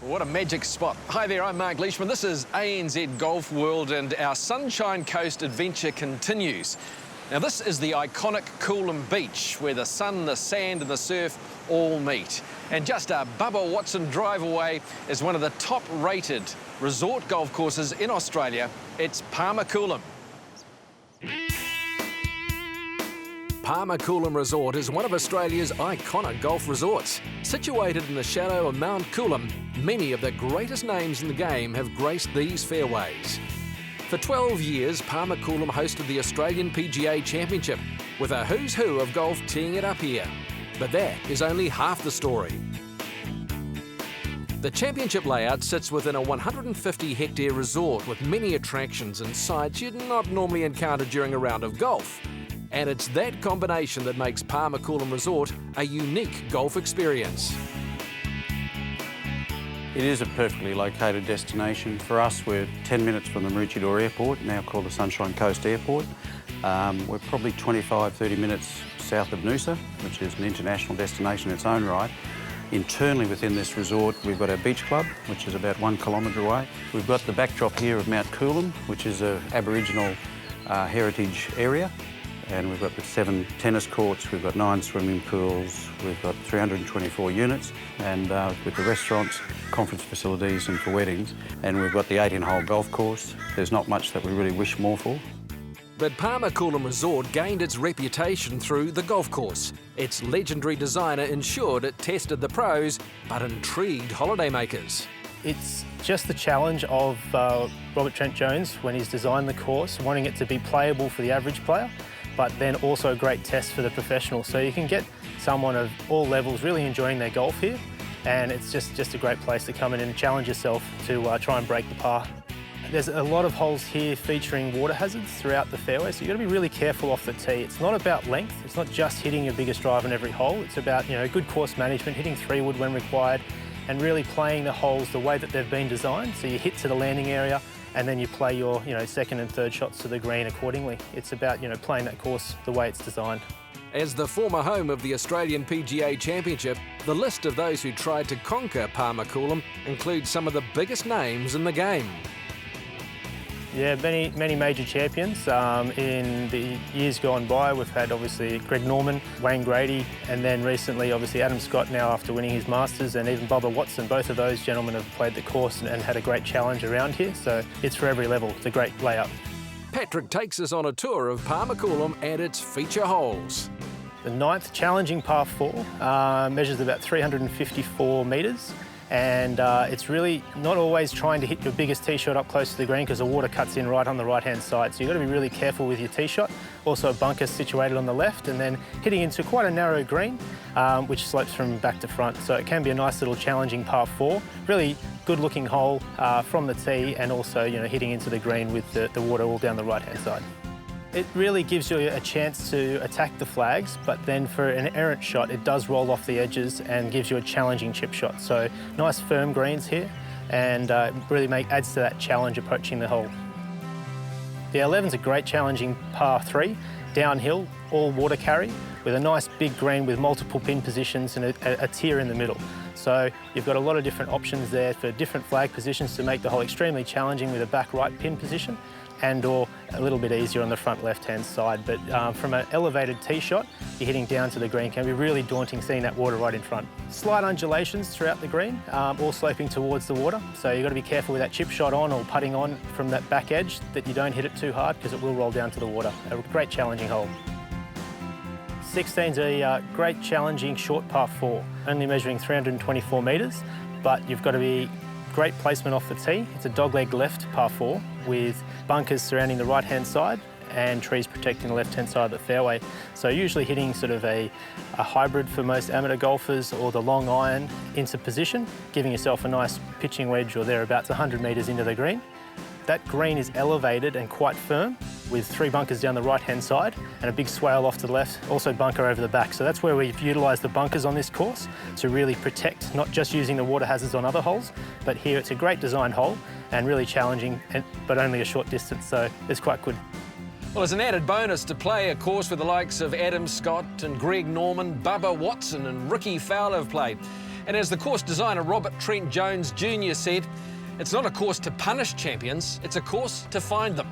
What a magic spot. Hi there, I'm Mark Leishman. This is ANZ Golf World and our Sunshine Coast adventure continues. Now this is the iconic Coolum Beach where the sun, the sand and the surf all meet. And just a Bubba Watson drive away is one of the top rated resort golf courses in Australia. It's Palmer Coolum. Palmer Coolum Resort is one of Australia's iconic golf resorts. Situated in the shadow of Mount Coolum, many of the greatest names in the game have graced these fairways. For 12 years, Palmer Coolum hosted the Australian PGA Championship, with a who's who of golf teeing it up here. But that is only half the story. The championship layout sits within a 150-hectare resort with many attractions and sights you'd not normally encounter during a round of golf. And it's that combination that makes Palmer Coolum Resort a unique golf experience. It is a perfectly located destination. For us, we're 10 minutes from the Maroochydore Airport, now called the Sunshine Coast Airport. We're probably 25-30 minutes south of Noosa, which is an international destination in its own right. Internally within this resort, we've got our beach club, which is about 1 kilometre away. We've got the backdrop here of Mount Coolum, which is an Aboriginal heritage area. And we've got the 7 tennis courts, we've got 9 swimming pools, we've got 324 units, and with the restaurants, conference facilities and for weddings. And we've got the 18-hole golf course. There's not much that we really wish more for. But Palmer Coolum Resort gained its reputation through the golf course. Its legendary designer ensured it tested the pros, but intrigued holidaymakers. It's just the challenge of Robert Trent Jones when he's designed the course, wanting it to be playable for the average player, but then also a great test for the professional. So you can get someone of all levels really enjoying their golf here, and it's just a great place to come in and challenge yourself to try and break the par. There's a lot of holes here featuring water hazards throughout the fairway, so you've got to be really careful off the tee. It's not about length, it's not just hitting your biggest drive on every hole, it's about good course management, hitting 3-wood when required, and really playing the holes the way that they've been designed. So you hit to the landing area, and then you play your second and third shots to the green accordingly. It's about playing that course the way it's designed. As the former home of the Australian PGA Championship, the list of those who tried to conquer Palmer Coolum includes some of the biggest names in the game. Yeah, many major champions. In the years gone by, we've had obviously Greg Norman, Wayne Grady, and then recently obviously Adam Scott now after winning his Masters, and even Bubba Watson. Both of those gentlemen have played the course and had a great challenge around here, so it's for every level. It's a great layout. Patrick takes us on a tour of Palmer Coolum and its feature holes. The 9th challenging par 4 measures about 354 metres. And it's really not always trying to hit your biggest tee shot up close to the green because the water cuts in right on the right-hand side. So you've got to be really careful with your tee shot. Also a bunker situated on the left and then hitting into quite a narrow green, which slopes from back to front. So it can be a nice little challenging par 4. Really good-looking hole from the tee and also hitting into the green with the water all down the right-hand side. It really gives you a chance to attack the flags, but then for an errant shot, it does roll off the edges and gives you a challenging chip shot. So nice firm greens here and really adds to that challenge approaching the hole. The 11's a great challenging par 3, downhill, all water carry, with a nice big green with multiple pin positions and a tier in the middle. So you've got a lot of different options there for different flag positions to make the hole extremely challenging with a back right pin position, and or a little bit easier on the front left-hand side. But from an elevated tee shot, you're hitting down to the green. Can be really daunting seeing that water right in front. Slight undulations throughout the green, all sloping towards the water. So you've got to be careful with that chip shot on or putting on from that back edge that you don't hit it too hard because it will roll down to the water. A great challenging hole. 16's a great challenging short par 4, only measuring 324 metres, but you've got to be great placement off the tee. It's a dogleg left par 4 with bunkers surrounding the right-hand side and trees protecting the left-hand side of the fairway. So usually hitting sort of a hybrid for most amateur golfers or the long iron into position, giving yourself a nice pitching wedge or thereabouts 100 metres into the green. That green is elevated and quite firm with 3 bunkers down the right-hand side and a big swale off to the left, also bunker over the back. So that's where we've utilised the bunkers on this course to really protect, not just using the water hazards on other holes, but here it's a great designed hole and really challenging, but only a short distance, so it's quite good. Well, as an added bonus to play a course with the likes of Adam Scott and Greg Norman, Bubba Watson and Ricky Fowler have played, And as the course designer Robert Trent Jones Jr. said, it's not a course to punish champions, it's a course to find them.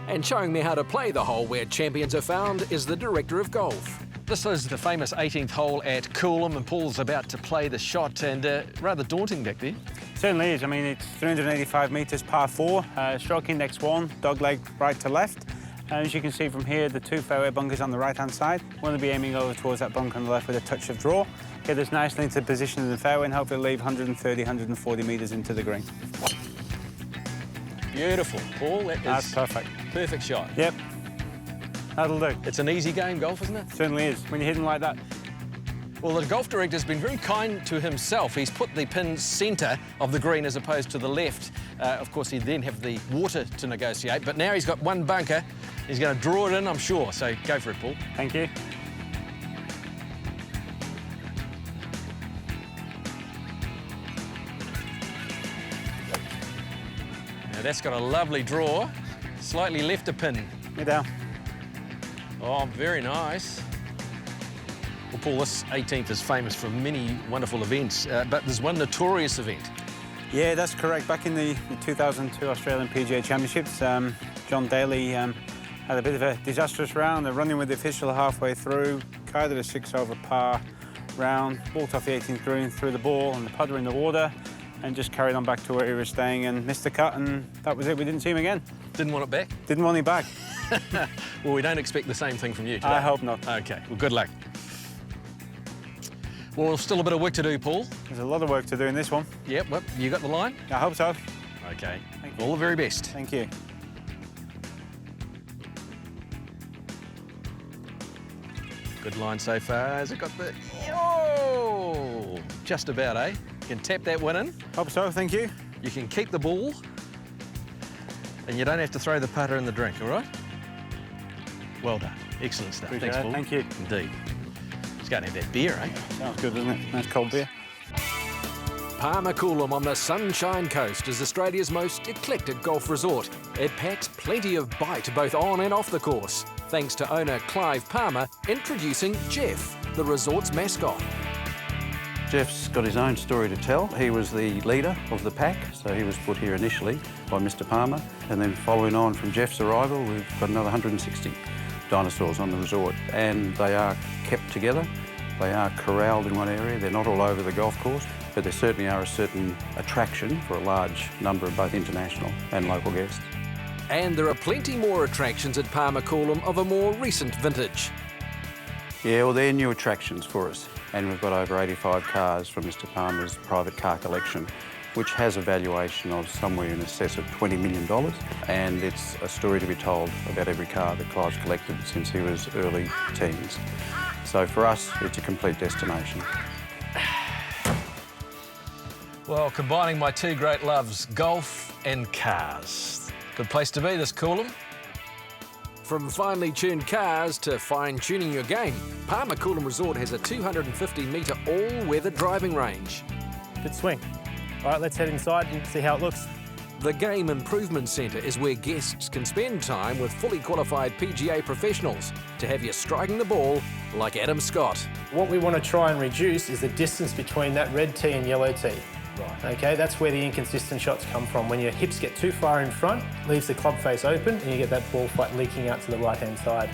And showing me how to play the hole where champions are found is the director of golf. This is the famous 18th hole at Coolum, and Paul's about to play the shot, and rather daunting back there. Certainly is. I mean, it's 385 metres par 4, stroke index 1, dogleg right to left. As you can see from here, the 2 fairway bunkers on the right-hand side. One will be aiming over towards that bunker on the left with a touch of draw. Get us nicely into position in the fairway and hopefully leave 130, 140 metres into the green. Beautiful, Paul. That's perfect. Perfect shot. Yep, that'll do. It's an easy game, golf, isn't it? Certainly is, when you're hitting like that. Well, the golf director's been very kind to himself. He's put the pin centre of the green as opposed to the left. Of course, he'd then have the water to negotiate, but now he's got one bunker. He's going to draw it in, I'm sure, so go for it, Paul. Thank you. Now, that's got a lovely draw. Slightly left a pin. You're down. Oh, very nice. Well, Paul, this 18th is famous for many wonderful events, but there's one notorious event. Yeah, that's correct. Back in the 2002 Australian PGA Championships, John Daly had a bit of a disastrous round. They're running with the official halfway through, kited a 6 over par round, walked off the 18th green, threw the ball and the putter in the water, and just carried on back to where he was staying and missed the cut, and that was it. We didn't see him again. Didn't want it back? Didn't want him back. Well, we don't expect the same thing from you today. I hope not. OK, well, good luck. Well, still a bit of work to do, Paul. There's a lot of work to do in this one. Yep, well, you got the line? I hope so. OK, Thank you. all the very best. Thank you. Good line so far. Has it got the... Oh! Just about, eh? You can tap that one in. Hope so, thank you. You can keep the ball. And you don't have to throw the putter in the drink, all right? Well done. Excellent stuff. Appreciate Thanks, it. Paul. Thank you. Indeed. Just go and have that beer, eh? Sounds good, doesn't it? Nice cold beer. Palmer Coolum on the Sunshine Coast is Australia's most eclectic golf resort. It packs plenty of bite both on and off the course, thanks to owner Clive Palmer introducing Jeff, the resort's mascot. Jeff's got his own story to tell. He was the leader of the pack, so he was put here initially by Mr. Palmer. And then following on from Jeff's arrival, we've got another 160 dinosaurs on the resort, and they are kept together. They are corralled in one area. They're not all over the golf course, but they certainly are a certain attraction for a large number of both international and local guests. And there are plenty more attractions at Palmer Coolum of a more recent vintage. Yeah, well, they're new attractions for us, and we've got over 85 cars from Mr. Palmer's private car collection, which has a valuation of somewhere in excess of $20 million, and it's a story to be told about every car that Clive's collected since he was early teens. So for us, it's a complete destination. Well, combining my two great loves, golf and cars. Good place to be, this Coolum. From finely tuned cars to fine-tuning your game, Palmer Coolum Resort has a 250-metre all-weather driving range. Good swing. All right, let's head inside and see how it looks. The Game Improvement Centre is where guests can spend time with fully qualified PGA professionals to have you striking the ball like Adam Scott. What we want to try and reduce is the distance between that red tee and yellow tee. Right. Okay, that's where the inconsistent shots come from. When your hips get too far in front, leaves the club face open, and you get that ball flight leaking out to the right-hand side.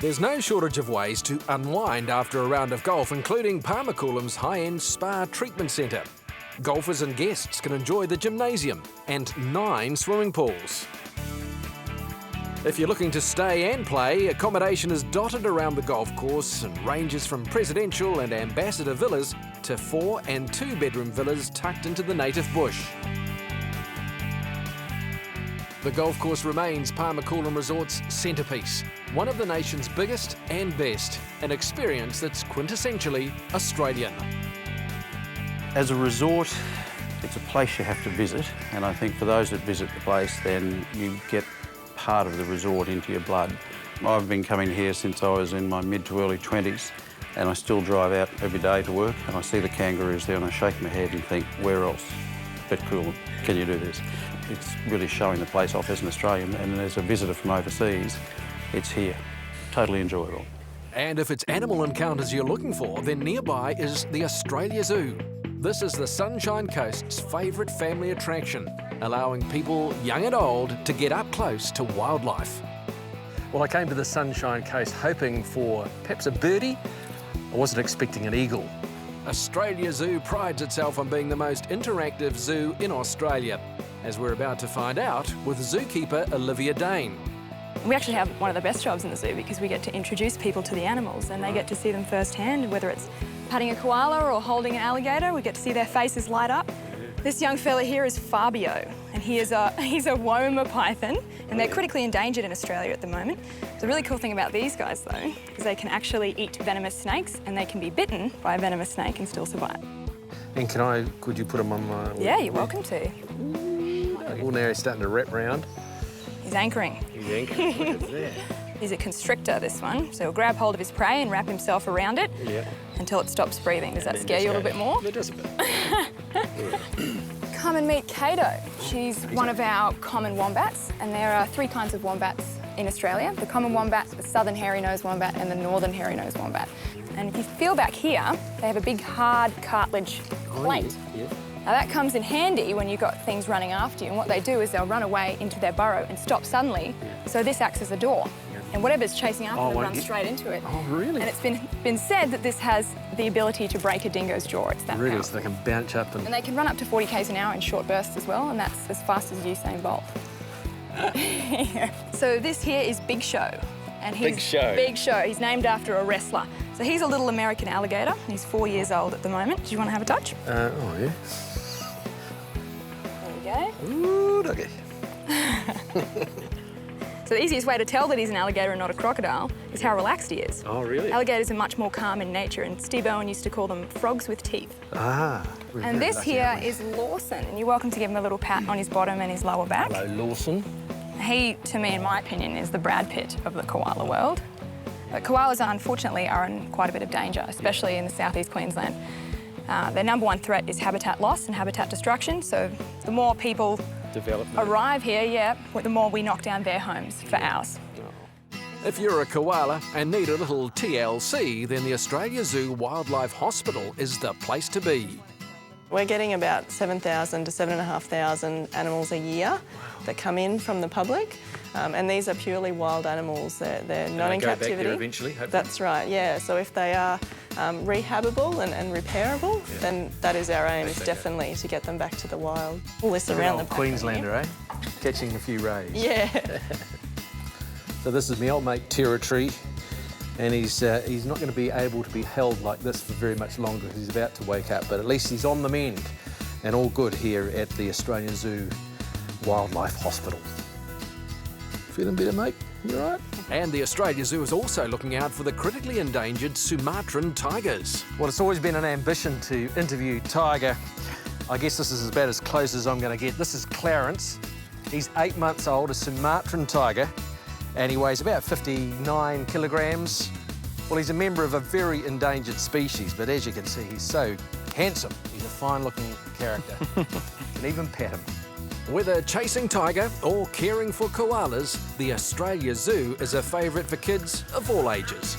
There's no shortage of ways to unwind after a round of golf, including Palmer Coolum's high-end spa treatment centre. Golfers and guests can enjoy the gymnasium and 9 swimming pools. If you're looking to stay and play, accommodation is dotted around the golf course and ranges from presidential and ambassador villas to 4- and 2-bedroom villas tucked into the native bush. The golf course remains Palmer Coolum Resort's centrepiece, one of the nation's biggest and best, an experience that's quintessentially Australian. As a resort, it's a place you have to visit, and I think for those that visit the place, then you get part of the resort into your blood. I've been coming here since I was in my mid to early 20s, and I still drive out every day to work, and I see the kangaroos there and I shake my head and think, where else but Coolum can you do this? It's really showing the place off as an Australian, and as a visitor from overseas, it's here. Totally enjoyable. And if it's animal encounters you're looking for, then nearby is the Australia Zoo. This is the Sunshine Coast's favourite family attraction, allowing people, young and old, to get up close to wildlife. Well, I came to the Sunshine Coast hoping for perhaps a birdie. I wasn't expecting an eagle. Australia Zoo prides itself on being the most interactive zoo in Australia, as we're about to find out with zookeeper Olivia Dane. We actually have one of the best jobs in the zoo because we get to introduce people to the animals and they get to see them firsthand, whether it's patting a koala or holding an alligator, we get to see their faces light up. This young fella here is Fabio, and he's a Woma python, and they're critically endangered in Australia at the moment. The really cool thing about these guys, though, is they can actually eat venomous snakes, and they can be bitten by a venomous snake and still survive. And could you put him on my... Yeah, you're welcome to. Well, now he's starting to wrap round. He's anchoring. He's anchoring, look at that. He's a constrictor, this one, so he'll grab hold of his prey and wrap himself around it until it stops breathing. Does that scare you a little bit more? It does a bit. Come and meet Kato. She's one of our common wombats, and there are 3 kinds of wombats in Australia. The common wombat, the southern hairy-nosed wombat, and the northern hairy-nosed wombat. And if you feel back here, they have a big hard cartilage plate. Now that comes in handy when you've got things running after you, and what they do is they'll run away into their burrow and stop suddenly, so this acts as a door. And whatever's chasing after them runs straight into it. Oh, really? And it's been said that this has the ability to break a dingo's jaw. It's that Really? powerful. So they can bounce up and... And they can run up to 40 k's an hour in short bursts as well, and that's as fast as Usain Bolt. So this here is Big Show. And he's Big Show? Big Show. He's named after a wrestler. So he's a little American alligator. He's 4 years old at the moment. Do you want to have a touch? oh, yeah. There you go. Ooh, doggy. So the easiest way to tell that he's an alligator and not a crocodile is how relaxed he is. Oh, really? Alligators are much more calm in nature, and Steve Owen used to call them frogs with teeth. Ah. And this here is Lawson, and you're welcome to give him a little pat on his bottom and his lower back. Hello, Lawson. He, to me, in my opinion, is the Brad Pitt of the koala world. But koalas, unfortunately, are in quite a bit of danger, especially in the southeast Queensland. Their number 1 threat is habitat loss and habitat destruction, so the more people arrive here, the more we knock down their homes for ours. If you're a koala and need a little TLC, then the Australia Zoo Wildlife Hospital is the place to be. We're getting about 7,000 to 7,500 animals a year that come in from the public, and these are purely wild animals. They're not in captivity. Go back there eventually, hopefully. That's right, yeah. So if they are rehabable and repairable, then that is our aim, is definitely to get them back to the wild. All this around the Queenslander, eh? Catching a few rays. Yeah. So this is my old mate Territory, and he's not going to be able to be held like this for very much longer because he's about to wake up, but at least he's on the mend and all good here at the Australian Zoo Wildlife Hospital. Feeling better, mate? You all right? And the Australia Zoo is also looking out for the critically endangered Sumatran tigers. Well, it's always been an ambition to interview tiger. I guess this is about as close as I'm going to get. This is Clarence. He's 8 months old, a Sumatran tiger, and he weighs about 59 kilograms. Well, he's a member of a very endangered species, but as you can see, he's so handsome. He's a fine-looking character. You can even pet him. Whether chasing tiger or caring for koalas, the Australia Zoo is a favourite for kids of all ages.